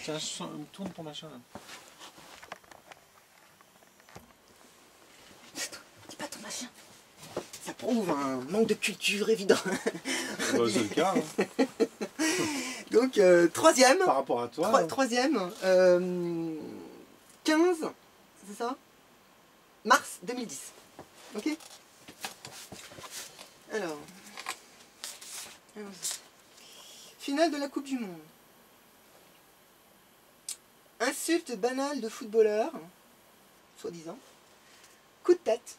Tiens, tourne ton machin là. Dis pas ton machin. Ça prouve un manque de culture évident. Bah, c'est le cas. Hein. Donc, troisième. Par rapport à toi. Troisième. 15, c'est ça? Mars 2010. Ok? Alors. Finale de la Coupe du Monde. Insulte banale de footballeur, soi-disant. Coup de tête.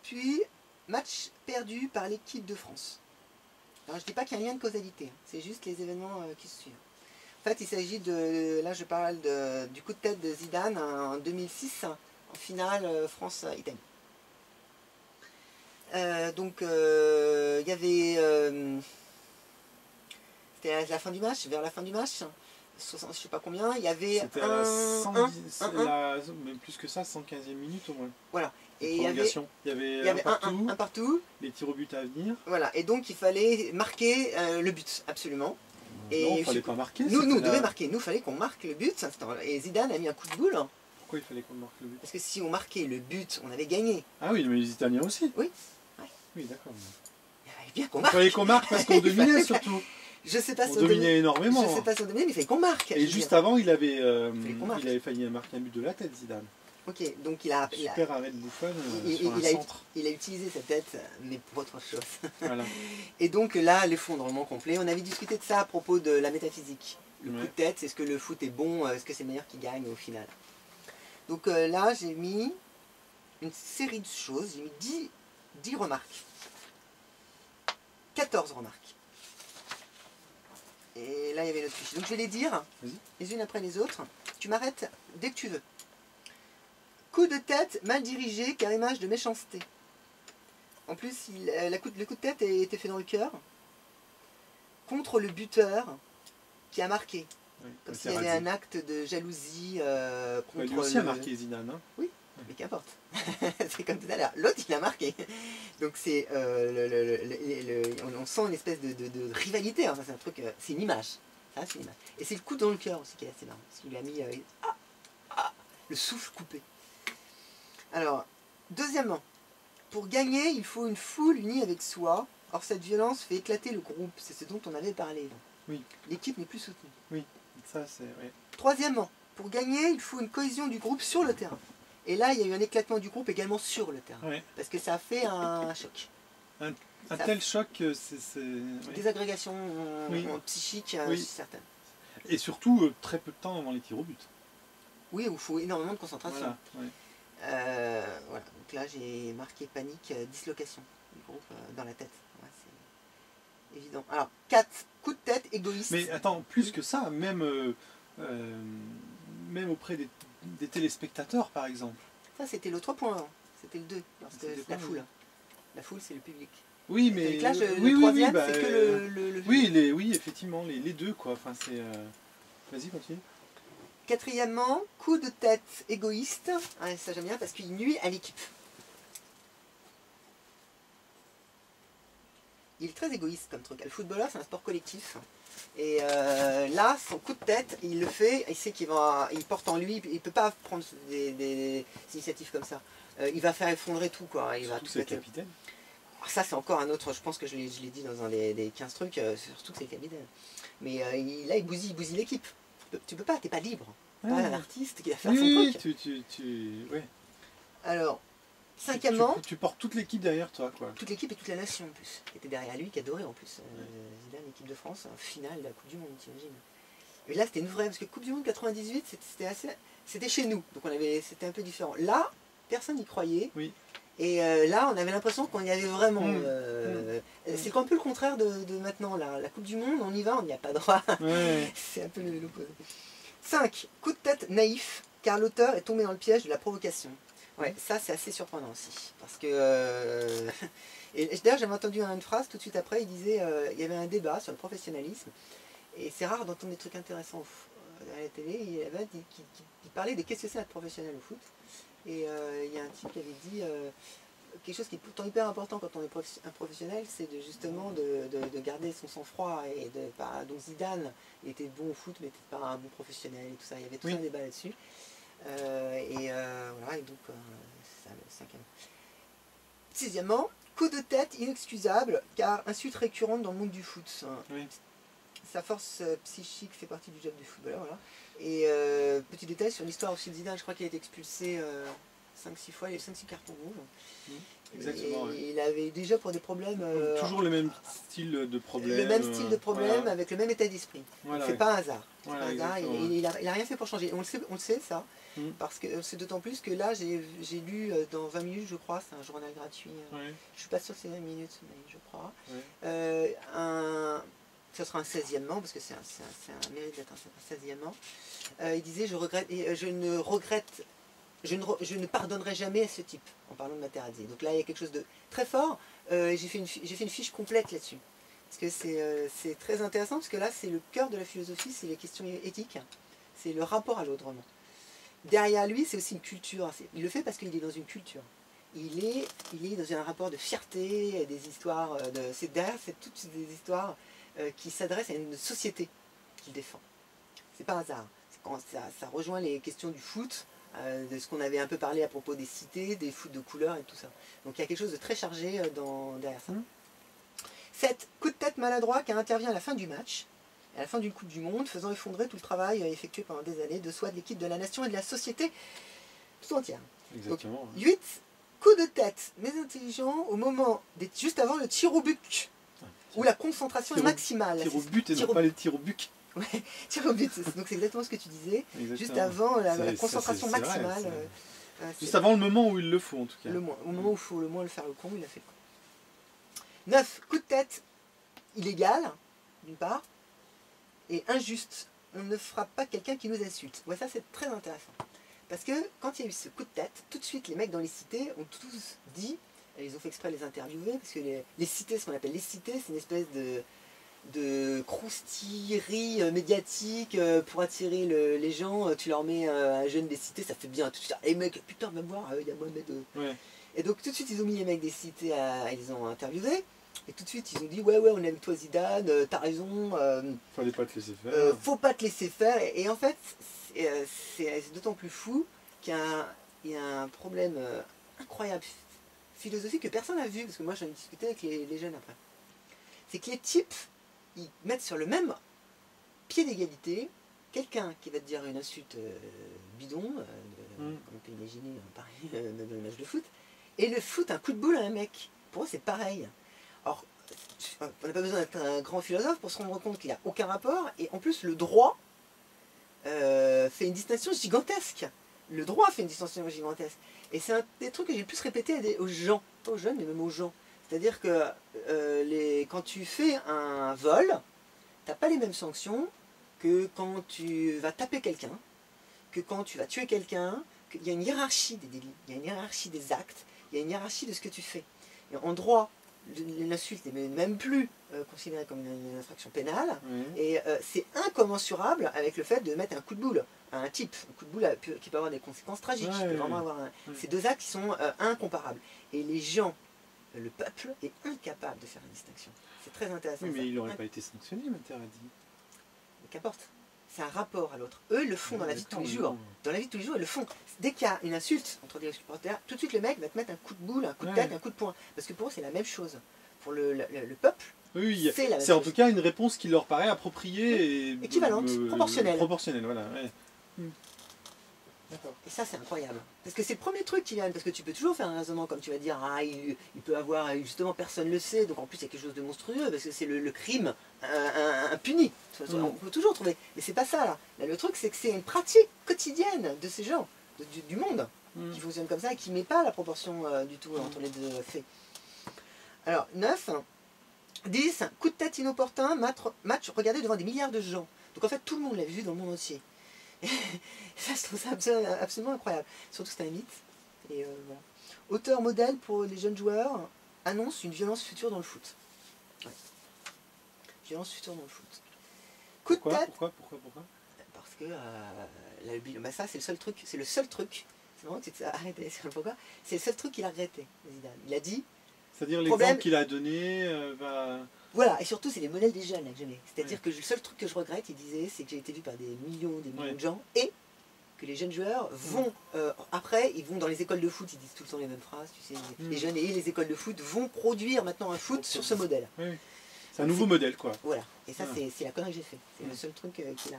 Puis match perdu par l'équipe de France. Alors je dis pas qu'il y a un lien de causalité, hein. C'est juste les événements qui se suivent. En fait, il s'agit de, là je parle du coup de tête de Zidane en 2006, en finale France-Italie. Donc il y avait, c'était à la fin du match, vers la fin du match, 60, je sais pas combien, il y avait c'était même plus que ça, 115e minute au moins. Voilà. Et il y avait un partout, les tirs au but à venir. Voilà, et donc il fallait marquer le but, absolument. Et non, il fallait pas marquer. Nous devions marquer, nous, il fallait qu'on marque le but. Et Zidane a mis un coup de boule. Pourquoi il fallait qu'on marque le but? Parce que si on marquait le but, on avait gagné. Ah oui, mais les Italiens aussi. Oui. Ouais. Oui, d'accord. Il fallait bien qu'on marque. Il fallait qu'on marque parce qu'on dominait surtout. Je sais pas si on dominait énormément. Je sais pas si on dominait, mais il fallait qu'on marque. Et juste avant, il avait failli marquer un but de la tête, Zidane. Ok, donc il a... Super arrêt de Buffon sur un centre. Il a utilisé sa tête, mais pour autre chose. Voilà. Et donc là, l'effondrement complet. On avait discuté de ça à propos de la métaphysique. Le coup de tête, est-ce que le foot est bon, est-ce que c'est meilleur qui gagne au final? Donc là, j'ai mis une série de choses, j'ai mis 10 remarques. 14 remarques. Et là, il y avait notre fiche. Donc je vais les dire, les unes après les autres. Tu m'arrêtes dès que tu veux. Coup de tête mal dirigé car image de méchanceté. En plus, le coup de tête était fait dans le cœur. Contre le buteur qui a marqué. Oui, comme s'il y avait un acte de jalousie contre lui aussi a marqué Zidane. Hein. Oui, mais qu'importe. C'est comme tout à l'heure. L'autre, il a marqué. Donc c'est on sent une espèce de rivalité. Hein. C'est un truc, c'est une image. Ça, c'est une image. Et c'est le coup dans le cœur aussi qui est assez marrant. Parce qu'il lui a mis le souffle coupé. Alors, deuxièmement, pour gagner, il faut une foule unie avec soi. Or, cette violence fait éclater le groupe. C'est ce dont on avait parlé. Oui. L'équipe n'est plus soutenue. Oui, ça c'est... Oui. Troisièmement, pour gagner, il faut une cohésion du groupe sur le terrain. Et là, il y a eu un éclatement du groupe également sur le terrain. Oui. Parce que ça a fait un choc. Un tel choc, c'est... Oui. Des agrégations psychiques certaines. Et surtout, très peu de temps avant les tirs au but. Oui, où il faut énormément de concentration. Voilà, oui. Voilà. Donc là, j'ai marqué panique, dislocation du groupe dans la tête. Ouais, c'est évident. Alors, 4 coups de tête égoïstes. Mais attends, plus que ça, même auprès des téléspectateurs, par exemple. Ça, c'était le 3.1. C'était le 2. Parce que c'est la foule. La foule, c'est le public. Oui, mais... Donc là, le troisième, c'est que oui, effectivement, les deux, quoi. Enfin, c'est... Vas-y, continue. Quatrièmement, coup de tête égoïste. Ah, ça j'aime bien parce qu'il nuit à l'équipe. Il est très égoïste comme truc. Le footballeur, c'est un sport collectif. Et là, son coup de tête, il le fait. Il sait qu'il porte en lui. Il ne peut pas prendre des initiatives comme ça. Il va faire effondrer tout, quoi. Il va tout c'est le capitaine. Alors ça, c'est encore un autre. Je pense que je l'ai dit dans un des 15 trucs. Surtout que c'est le capitaine. Mais là, il bousille l'équipe. Tu peux pas, t'es pas libre. Pas un artiste qui va faire son truc. Oui. Alors, cinquièmement... Tu portes toute l'équipe derrière toi, quoi. Toute l'équipe et toute la nation, en plus. Qui était derrière lui, qui adorait, en plus. Zidane, l'équipe de France, en finale de la Coupe du Monde, t'imagines. Et là, c'était une vraie... Parce que Coupe du Monde 98, c'était chez nous. Donc, c'était un peu différent. Là, personne n'y croyait. Oui. Et là, on avait l'impression qu'on y avait vraiment... C'est un peu le contraire de maintenant, là. La Coupe du Monde, on y va, on n'y a pas droit. C'est un peu l'opposé. 5. Coup de tête naïf, car l'auteur est tombé dans le piège de la provocation. Ouais, ça c'est assez surprenant aussi. Parce que... et d'ailleurs j'avais entendu une phrase tout de suite après, il disait, il y avait un débat sur le professionnalisme, et c'est rare d'entendre des trucs intéressants à la télé, il y avait qui parlait de qu'est-ce que c'est être professionnel au foot. Et il y a un type qui avait dit, quelque chose qui est pourtant hyper important quand on est un professionnel, c'est justement de garder son sang-froid et de pas. Donc Zidane, il était bon au foot, mais n'était pas un bon professionnel et tout ça. Il y avait tout un débat là-dessus. Voilà, et donc c'est ça le cinquième. Sixièmement, coup de tête inexcusable, car insulte récurrente dans le monde du foot. Oui. Sa force psychique fait partie du job du footballeur. Voilà. Et petit détail sur l'histoire aussi de Zidane, je crois qu'il a été expulsé 5-6 fois, il a eu 5-6 cartons rouges. Exactement. Et il avait déjà pour des problèmes. Toujours le même style de problème. Le même style de problème, voilà. avec le même état d'esprit. Voilà, c'est pas un hasard. Voilà, pas un hasard. Il a rien fait pour changer. On le sait ça. Parce que c'est d'autant plus que là, j'ai lu dans 20 minutes, je crois, c'est un journal gratuit. Je suis pas sûre que c'est 20 minutes, mais je crois. Ça sera un 16e, parce que c'est un mérite d'être un 16e. Il disait je ne pardonnerai jamais à ce type, en parlant de Materazzi. Donc là, il y a quelque chose de très fort. J'ai fait une fiche complète là-dessus. Parce que c'est très intéressant, parce que là, c'est le cœur de la philosophie, c'est les questions éthiques. C'est le rapport à l'autre, vraiment. Derrière lui, c'est aussi une culture. Il le fait parce qu'il est dans une culture. Il est dans un rapport de fierté, des histoires. Derrière, c'est toutes des histoires qui s'adressent à une société qu'il défend. C'est pas un hasard. Quand ça rejoint les questions du foot, de ce qu'on avait un peu parlé à propos des cités, des foot de couleurs et tout ça. Donc il y a quelque chose de très chargé derrière ça. 7. Coup de tête maladroit qui intervient à la fin du match, à la fin d'une Coupe du Monde, faisant effondrer tout le travail effectué pendant des années de soi, de l'équipe, de la nation et de la société tout entière. Exactement. Donc, 8. Coup de tête, mais intelligent, au moment, juste avant le tir au but, où la concentration est maximale. Tir au but et non pas les tirs au but. Ouais, tir au but, donc c'est exactement ce que tu disais. Exactement. Juste avant la concentration maximale. Juste avant le moment où il le faut en tout cas. Au moment où il faut le moins le faire le con, il a fait le con. 9. Coup de tête illégal, d'une part, et injuste. On ne frappe pas quelqu'un qui nous insulte. Ouais, ça c'est très intéressant. Parce que quand il y a eu ce coup de tête, tout de suite les mecs dans les cités ont tous dit, et ils ont fait exprès de les interviewer, parce que les cités, ce qu'on appelle les cités, c'est une espèce de croustillerie médiatique pour attirer les gens. Tu leur mets un jeune des cités, ça fait bien tout ça. Et mec, putain, va voir, il y a Mohamed. Ouais. Et donc tout de suite, ils ont mis les mecs des cités, ils ont interviewé. Et tout de suite, ils ont dit ouais, on est avec toi Zidane, t'as raison. Fallait pas te laisser faire. Faut pas te laisser faire. Et en fait, c'est d'autant plus fou qu'il y a un problème incroyable philosophique que personne n'a vu, parce que moi j'en ai discuté avec les jeunes après. C'est que les types, ils mettent sur le même pied d'égalité quelqu'un qui va te dire une insulte bidon, comme on peut imaginer pareil, dans le match de foot, et le foot un coup de boule à un mec. Pour eux, c'est pareil. Or, on n'a pas besoin d'être un grand philosophe pour se rendre compte qu'il n'y a aucun rapport, et en plus, le droit fait une distinction gigantesque. Le droit fait une distinction gigantesque. Et c'est un des trucs que j'ai le plus répété aux gens, pas aux jeunes, mais même aux gens. C'est-à-dire que quand tu fais un vol, tu n'as pas les mêmes sanctions que quand tu vas taper quelqu'un, que quand tu vas tuer quelqu'un. Il y a une hiérarchie des délits, il y a une hiérarchie des actes, il y a une hiérarchie de ce que tu fais. Et en droit, l'insulte n'est même plus considérée comme une infraction pénale, et c'est incommensurable avec le fait de mettre un coup de boule à un type. Un coup de boule qui peut avoir des conséquences tragiques, peut vraiment avoir ces deux actes qui sont incomparables. Et les gens, le peuple, est incapable de faire une distinction. C'est très intéressant. Oui, mais il n'aurait pas été sanctionné, Materazzi. Qu'importe. C'est un rapport à l'autre. Eux, ils le font dans la vie de tous les jours. Dans la vie de tous les jours, ils le font. Dès qu'il y a une insulte entre des supporters, tout de suite le mec va te mettre un coup de boule, un coup de tête, un coup de poing. Parce que pour eux, c'est la même chose. Pour le peuple, c'est la même chose. C'est en tout cas une réponse qui leur paraît appropriée et équivalente, proportionnelle. Proportionnelle, voilà. Ouais. Et ça, c'est incroyable. Parce que c'est le premier truc qui vient. Parce que tu peux toujours faire un raisonnement, comme tu vas dire, il peut avoir, justement, personne ne le sait. Donc en plus, il y a quelque chose de monstrueux, parce que c'est le crime impuni. On peut toujours trouver. Mais c'est pas ça, là. Là, le truc, c'est que c'est une pratique quotidienne de ces gens, du monde, qui fonctionne comme ça et qui ne met pas la proportion du tout entre les deux faits. Alors, 9. 10. Coup de tête inopportun, match regardé devant des milliards de gens. Donc en fait, tout le monde l'a vu dans le monde entier. Ça, je trouve ça absolument incroyable. Surtout que c'est un mythe. Et voilà. Auteur modèle pour les jeunes joueurs annonce une violence future dans le foot. Ouais. Violence future dans le foot. Coup de tête. Pourquoi Parce que ça, c'est le seul truc. C'est le seul truc. Non, tu t'es arrêté, c'est pourquoi. C'est le seul truc qu'il a regretté, Zidane. Il a dit, C'est-à-dire Problème- l'exemple qu'il a donné va... voilà, et surtout c'est les modèles des jeunes que j'aimais. C'est-à-dire que le seul truc que je regrette, il disait, c'est que j'ai été vu par des millions Ouais. de gens, et que les jeunes joueurs vont, après, ils vont dans les écoles de foot, ils disent tout le temps les mêmes phrases, tu sais, les jeunes et les écoles de foot vont produire maintenant un foot sur ce modèle. Oui, oui. C'est un nouveau modèle, quoi. Voilà, et ça Ah. c'est la connerie que j'ai fait. C'est le seul truc qu'il a...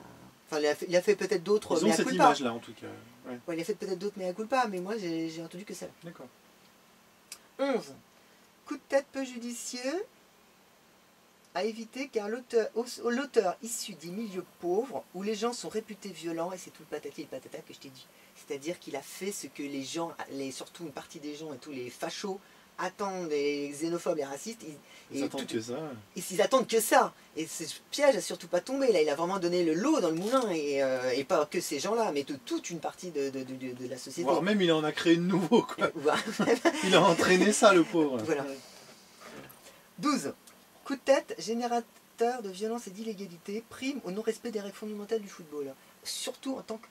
Enfin, il a fait peut-être d'autres, Ils ont mais à cette culpa. image-là, en tout cas. Ouais. Ouais, il a fait peut-être d'autres, mais à culpa, mais moi j'ai entendu que ça. D'accord. 11. Coup de tête peu judicieux à éviter car l'auteur issu des milieux pauvres où les gens sont réputés violents, et c'est tout le patati et le patata que je t'ai dit. C'est-à-dire qu'il a fait ce que les gens, surtout une partie des gens et tous les fachos attendent, les xénophobes, les racistes, Ils attendent que ça. ils attendent que ça. Et ce piège n'a surtout pas tombé. Là, il a vraiment donné le lot dans le moulin, et pas que ces gens-là, mais de toute une partie de la société. Voire même, il en a créé de nouveau, quoi. Voilà. Il a entraîné ça, le pauvre. Voilà. 12. Coup de tête, générateur de violence et d'illégalité, prime au non-respect des règles fondamentales du football. Surtout en tant que